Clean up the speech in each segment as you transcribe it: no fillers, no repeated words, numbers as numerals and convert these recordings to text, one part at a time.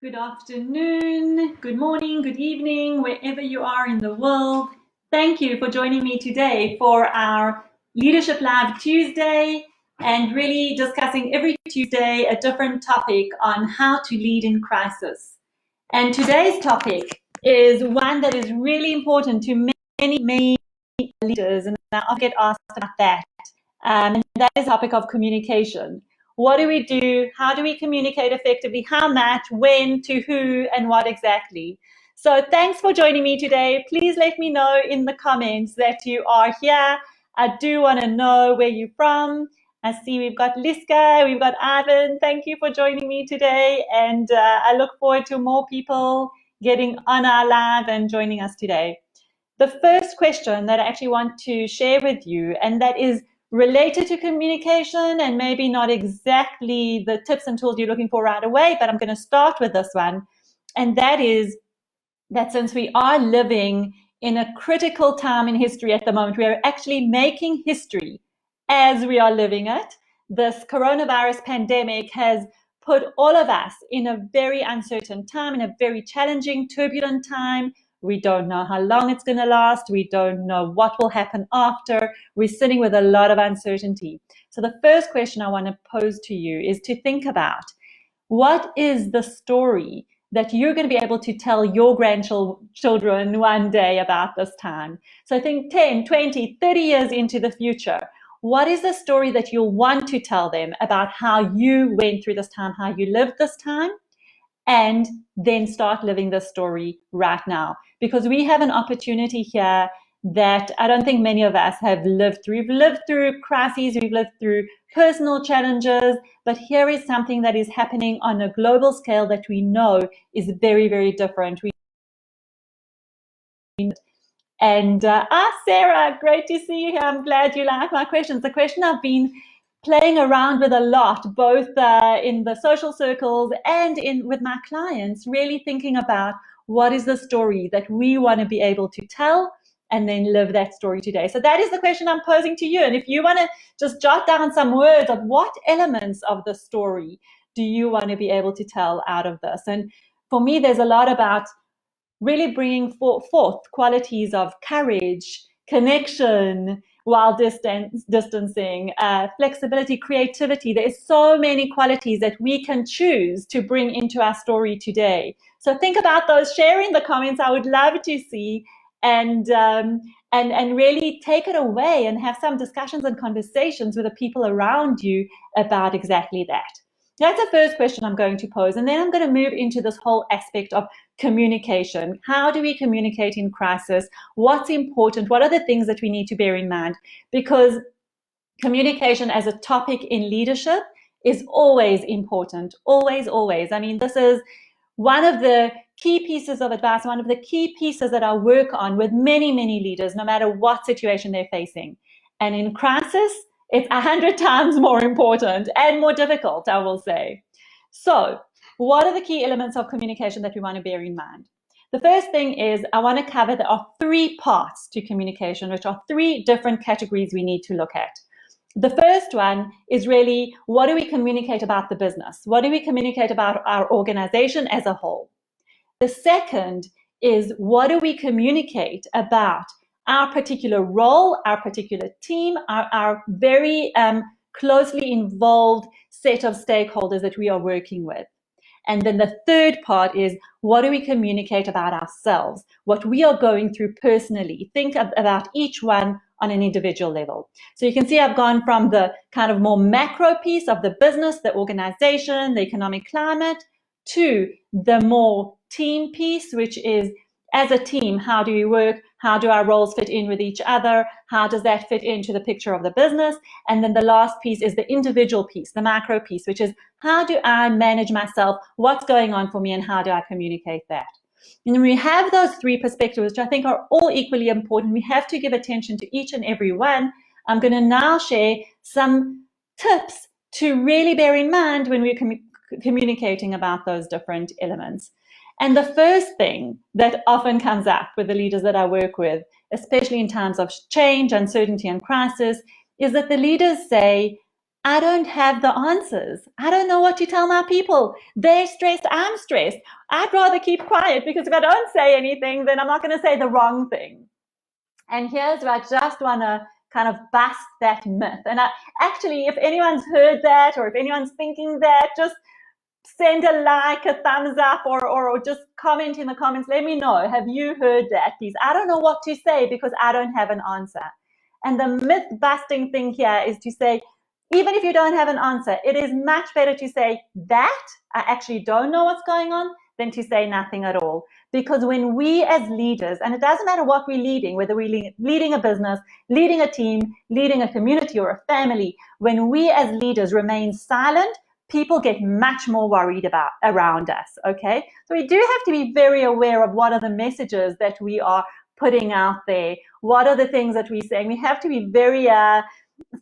Good afternoon, good morning, good evening, wherever you are in the world. Thank you for joining me today for our Leadership Lab Tuesday and really discussing every Tuesday a different topic on how to lead in crisis. And today's topic is one that is really important to many leaders, and I often get asked about that. And that is the topic of communication. What do we do? How do we communicate effectively? How much? When? To who? And what exactly? So thanks for joining me today. Please let me know in the comments that you are here. I do want to know where you're from. I see we've got Liska, we've got Ivan. Thank you for joining me today. And I look forward to more people getting on our live and joining us today. The first question that I actually want to share with you, and that is related to communication and maybe not exactly the tips and tools you're looking for right away, but I'm going to start with this one. And that is that since we are living in a critical time in history at the moment, we are actually making history as we are living it. This coronavirus pandemic has put all of us in a very uncertain time, in a very challenging, turbulent time. We don't know how long it's going to last. We don't know what will happen after. We're sitting with a lot of uncertainty. So the first question I want to pose to you is to think about, what is the story that you're going to be able to tell your grandchildren one day about this time? So I think 10, 20, 30 years into the future, what is the story that you'll want to tell them about how you went through this time, how you lived this time? And then start living this story right now. Because we have an opportunity here that I don't think many of us have lived through. We've lived through crises, we've lived through personal challenges, but here is something that is happening on a global scale that we know is very, very different. And Sarah, great to see you here. I'm glad you like my questions. The question I've been playing around with a lot, both in the social circles and with my clients, really thinking about what is the story that we want to be able to tell and then live that story today. So that is the question I'm posing to you. And if you want to just jot down some words of what elements of the story do you want to be able to tell out of this? And for me, there's a lot about really bringing forth qualities of courage, connection while distancing, flexibility, creativity. There's so many qualities that we can choose to bring into our story today. So think about those, share in the comments. I would love to see, and really take it away and have some discussions and conversations with the people around you about exactly that. That's the first question I'm going to pose. And then I'm going to move into this whole aspect of communication. How do we communicate in crisis? What's important? What are the things that we need to bear in mind? Because communication as a topic in leadership is always important. Always, always. I mean, this is one of the key pieces of advice, one of the key pieces that I work on with many, many leaders, no matter what situation they're facing. And in crisis, it's 100 times more important and more difficult, I will say. So what are the key elements of communication that we want to bear in mind? The first thing is I want to cover there are 3 parts to communication, which are 3 different categories we need to look at. The first one is really, what do we communicate about the business? What do we communicate about our organization as a whole? The second is, what do we communicate about our particular role, our particular team, our very closely involved set of stakeholders that we are working with? And then the third part is, what do we communicate about ourselves, what we are going through personally? Think about each one on an individual level. So you can see I've gone from the kind of more macro piece of the business, the organization, the economic climate, to the more team piece, which is, as a team, how do we work? How do our roles fit in with each other? How does that fit into the picture of the business? And then the last piece is the individual piece, the macro piece, which is, how do I manage myself? What's going on for me, and how do I communicate that? And when we have those 3 perspectives, which I think are all equally important, we have to give attention to each and every one. I'm going to now share some tips to really bear in mind when we're communicating about those different elements. And the first thing that often comes up with the leaders that I work with, especially in times of change, uncertainty, and crisis, is that the leaders say, I don't have the answers. I don't know what to tell my people. They're stressed, I'm stressed. I'd rather keep quiet, because if I don't say anything, then I'm not going to say the wrong thing. And here's where I just want to kind of bust that myth. And actually, if anyone's heard that, or if anyone's thinking that, just send a like, a thumbs up, or just comment in the comments. Let me know. Have you heard that, please? I don't know what to say because I don't have an answer. And the myth busting thing here is to say, even if you don't have an answer, it is much better to say that I actually don't know what's going on than to say nothing at all. Because when we as leaders, and it doesn't matter what we're leading, whether we're leading a business, leading a team, leading a community or a family, when we as leaders remain silent, people get much more worried around us, okay? So we do have to be very aware of what are the messages that we are putting out there. What are the things that we're saying? We have to be very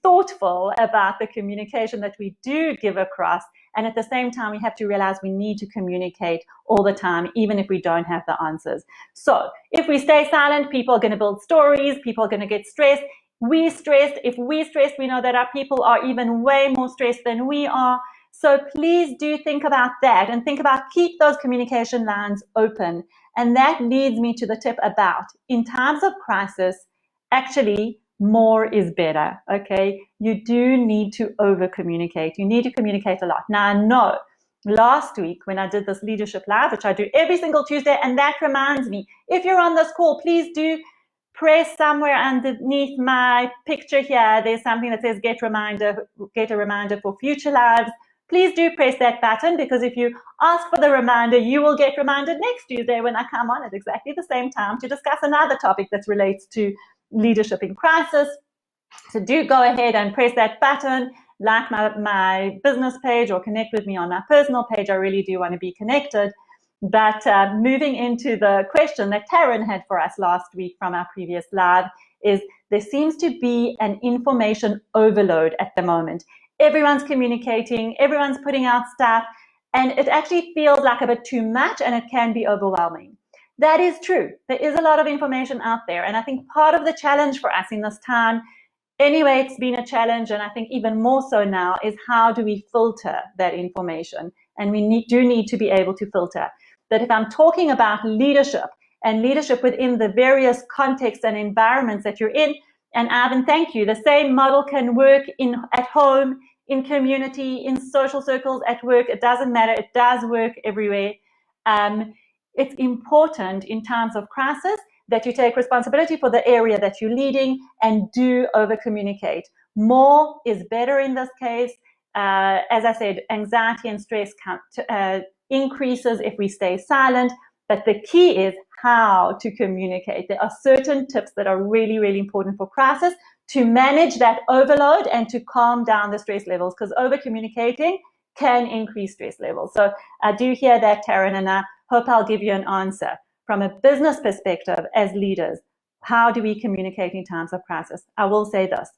thoughtful about the communication that we do give across. And at the same time, we have to realize we need to communicate all the time, even if we don't have the answers. So if we stay silent, people are going to build stories. People are going to get stressed. We're stressed. If we're stressed, we know that our people are even way more stressed than we are. So please do think about that, and think about keep those communication lines open. And that leads me to the tip about, in times of crisis, actually, more is better, okay? You do need to over-communicate. You need to communicate a lot. Now, I know last week when I did this leadership live, which I do every single Tuesday, and that reminds me, if you're on this call, please do press somewhere underneath my picture here. There's something that says get a reminder for future lives. Please do press that button, because if you ask for the reminder, you will get reminded next Tuesday when I come on at exactly the same time to discuss another topic that relates to leadership in crisis. So do go ahead and press that button, like my business page, or connect with me on my personal page. I really do want to be connected. But moving into the question that Taryn had for us last week from our previous live, is there seems to be an information overload at the moment. Everyone's communicating, everyone's putting out stuff, and it actually feels like a bit too much, and it can be overwhelming. That is true. There is a lot of information out there. And I think part of the challenge for us in this time, anyway, it's been a challenge, and I think even more so now, is how do we filter that information? And we do need to be able to filter. That if I'm talking about leadership, and leadership within the various contexts and environments that you're in, and Ivan, thank you, the same model can work at home, in community, in social circles, at work. It doesn't matter. It does work everywhere. It's important in times of crisis that you take responsibility for the area that you're leading and do over-communicate. More is better in this case. As I said, anxiety and stress increases if we stay silent, but the key is how to communicate. There are certain tips that are really, really important for crisis to manage that overload and to calm down the stress levels, because over-communicating can increase stress levels. So I do hear that, Taryn, and I hope I'll give you an answer. From a business perspective, as leaders, how do we communicate in times of crisis? I will say this.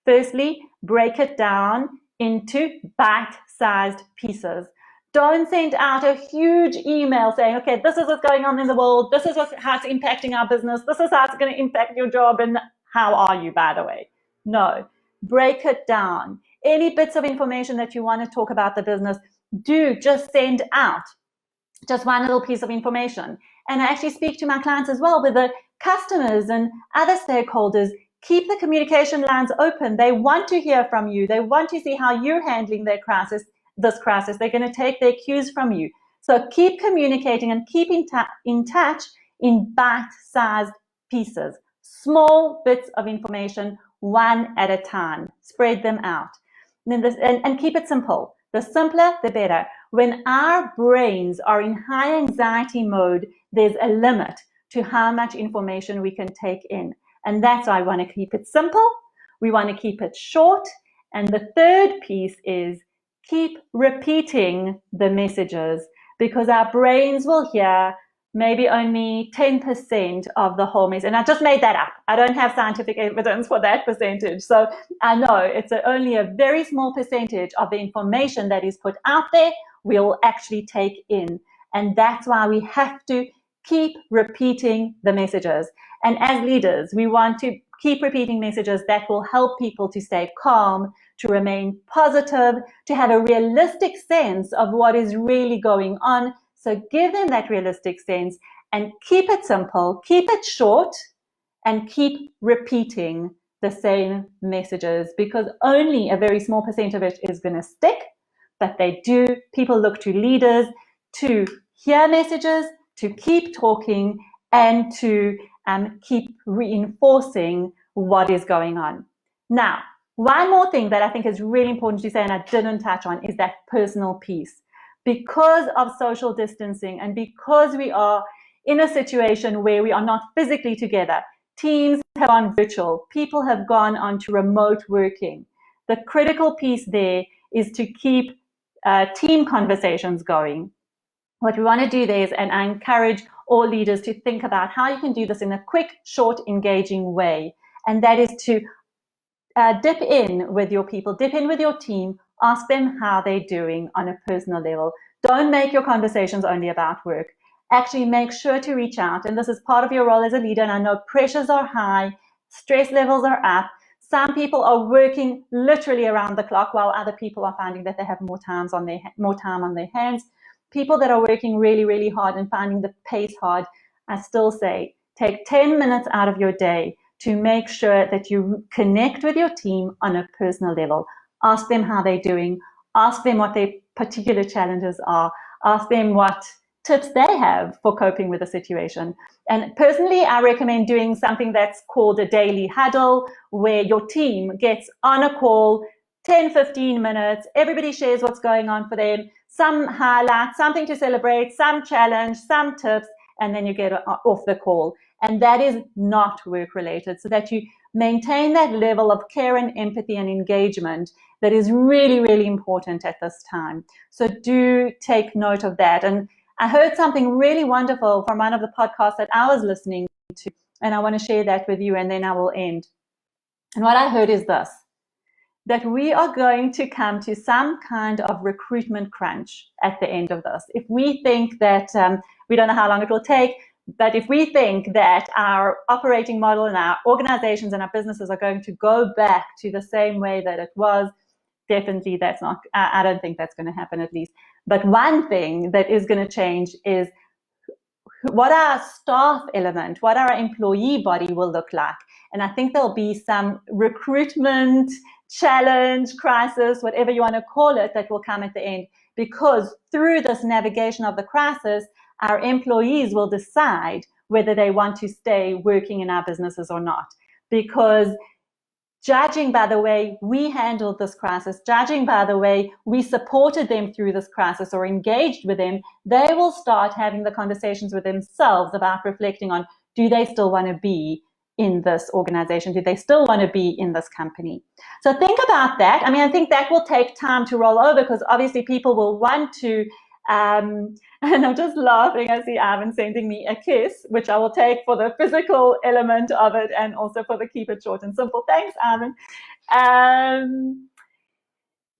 Firstly, break it down into bite-sized pieces. Don't send out a huge email saying, okay, this is what's going on in the world. This is how it's impacting our business. This is how it's going to impact your job. And how are you, by the way? No, break it down. Any bits of information that you want to talk about the business, do just send out just one little piece of information. And I actually speak to my clients as well, with the customers and other stakeholders. Keep the communication lines open. They want to hear from you. They want to see how you're handling this crisis. They're going to take their cues from you. So keep communicating and keep in touch in bite-sized pieces. Small bits of information, one at a time. Spread them out. And keep it simple. The simpler, the better. When our brains are in high anxiety mode, there's a limit to how much information we can take in. And that's why I want to keep it simple. We want to keep it short. And the third piece is keep repeating the messages, because our brains will hear maybe only 10% of the whole message. And I just made that up. I don't have scientific evidence for that percentage. So I know it's only a very small percentage of the information that is put out there we will actually take in. And that's why we have to keep repeating the messages. And as leaders, we want to keep repeating messages that will help people to stay calm, to remain positive, to have a realistic sense of what is really going on. So give them that realistic sense and keep it simple, keep it short, and keep repeating the same messages, because only a very small percent of it is going to stick. But people look to leaders to hear messages, to keep talking, and to keep reinforcing what is going on. Now, one more thing that I think is really important to say, and I didn't touch on, is that personal piece. Because of social distancing and because we are in a situation where we are not physically together, teams have gone virtual, people have gone on to remote working. The critical piece there is to keep team conversations going. What we want to do there is, and I encourage all leaders to think about how you can do this in a quick, short, engaging way. And that is to dip in with your people, dip in with your team, ask them how they're doing on a personal level. Don't make your conversations only about work. Actually make sure to reach out. And this is part of your role as a leader. And I know pressures are high, stress levels are up. Some people are working literally around the clock, while other people are finding that they have more time on their hands. People that are working really, really hard and finding the pace hard, I still say, take 10 minutes out of your day to make sure that you connect with your team on a personal level. Ask them how they're doing. Ask them what their particular challenges are. Ask them what tips they have for coping with the situation. And personally, I recommend doing something that's called a daily huddle, where your team gets on a call, 10, 15 minutes, everybody shares what's going on for them, some highlights, something to celebrate, some challenge, some tips, and then you get off the call. And that is not work related, so that you maintain that level of care and empathy and engagement that is really, really important at this time. So do take note of that. And I heard something really wonderful from one of the podcasts that I was listening to, and I want to share that with you, and then I will end. And what I heard is this: that we are going to come to some kind of recruitment crunch at the end of this. If we think that, we don't know how long it will take, but if we think that our operating model and our organizations and our businesses are going to go back to the same way that it was, definitely that's not, I don't think that's going to happen, at least. But one thing that is going to change is what our staff element, what our employee body will look like. And I think there'll be some recruitment challenge, crisis, whatever you want to call it, that will come at the end, because through this navigation of the crisis, our employees will decide whether they want to stay working in our businesses or not. Because judging by the way we handled this crisis, judging by the way we supported them through this crisis or engaged with them, they will start having the conversations with themselves about reflecting on, do they still want to be in this organization? Do they still want to be in this company? So think about that. I mean, I think that will take time to roll over, because obviously people will want to, and I'm just laughing. I see Ivan sending me a kiss, which I will take for the physical element of it and also for the keep it short and simple. Thanks, Ivan.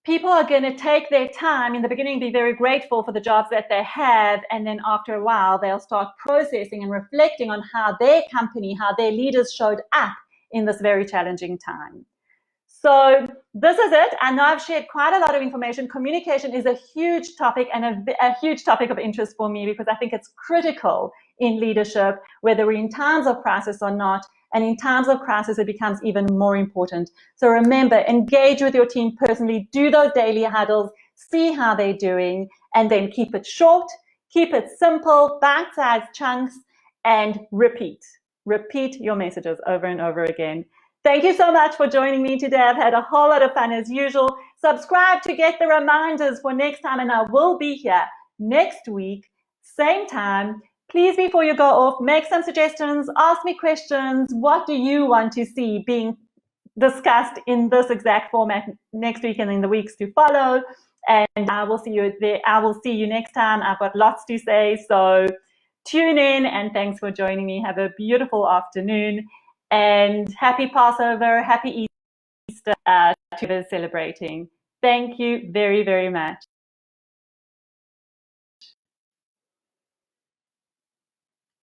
People are going to take their time in the beginning, be very grateful for the jobs that they have, and then after a while they'll start processing and reflecting on how their company, how their leaders showed up in this very challenging time. So this is it. I know I've shared quite a lot of information. Communication is a huge topic, and a huge topic of interest for me, because I think it's critical in leadership, whether we're in times of crisis or not. And in times of crisis, it becomes even more important. So remember, engage with your team personally, do those daily huddles, see how they're doing, and then keep it short, keep it simple, bite-sized chunks, and repeat. Repeat your messages over and over again. Thank you so much for joining me today. I've had a whole lot of fun as usual. Subscribe to get the reminders for next time, and I will be here next week, same time. Please, before you go off, make some suggestions, ask me questions. What do you want to see being discussed in this exact format next week and in the weeks to follow? And I will see you there. I will see you next time. I've got lots to say, so tune in, and thanks for joining me. Have a beautiful afternoon, and happy Passover, happy Easter to those celebrating. Thank you very, very much.